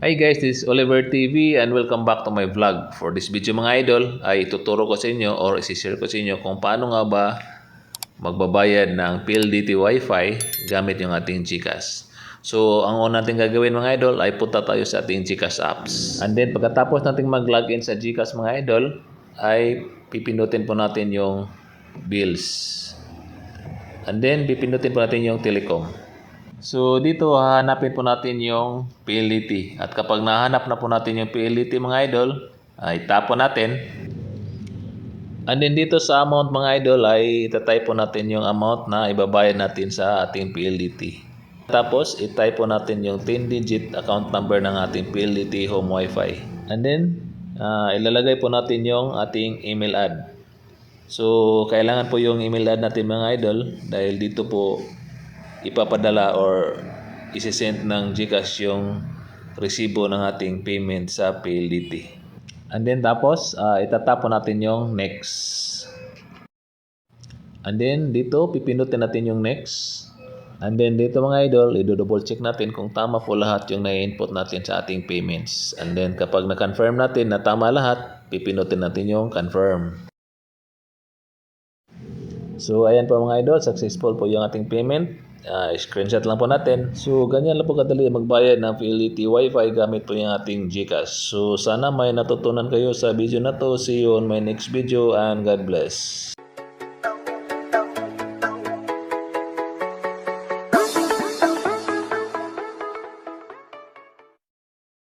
Hi guys, this is Oliver TV and welcome back to my vlog. For this video mga idol ay ituturo ko sa inyo or isi-share ko sa inyo kung paano nga ba magbabayad ng PLDT Wi-Fi gamit yung ating GCash. So, ang una natin gagawin mga idol ay punta tayo sa ating GCash apps. And then pagkatapos natin mag-login sa GCash mga idol ay pipindutin po natin yung bills. And then pipindutin po natin yung telecom. So dito hahanapin po natin yung PLDT at kapag nahanap na po natin yung PLDT mga idol ay tapo natin. And then dito sa amount mga idol ay itatype po natin yung amount na ibabayad natin sa ating PLDT. Tapos itype po natin yung 10-digit account number ng ating PLDT home wifi. And then ilalagay po natin yung ating email ad. So kailangan po yung email ad natin mga idol dahil dito po ipapadala or isi-send ng GCash yung resibo ng ating payment sa PLDT. And then tapos itatapon natin yung next. And then dito pipindutin natin yung next. And then dito mga idol, i-double check natin kung tama po lahat yung na-input natin sa ating payments. And then kapag na-confirm natin na tama lahat, pipindutin natin yung confirm. So ayan po mga idol, successful po yung ating payment. Screenshot lang po natin. So ganyan lang po kadali magbayad ng PLDT Wi-Fi gamit po yung ating GCash. So sana may natutunan kayo sa video na to. See you on my next video and God bless.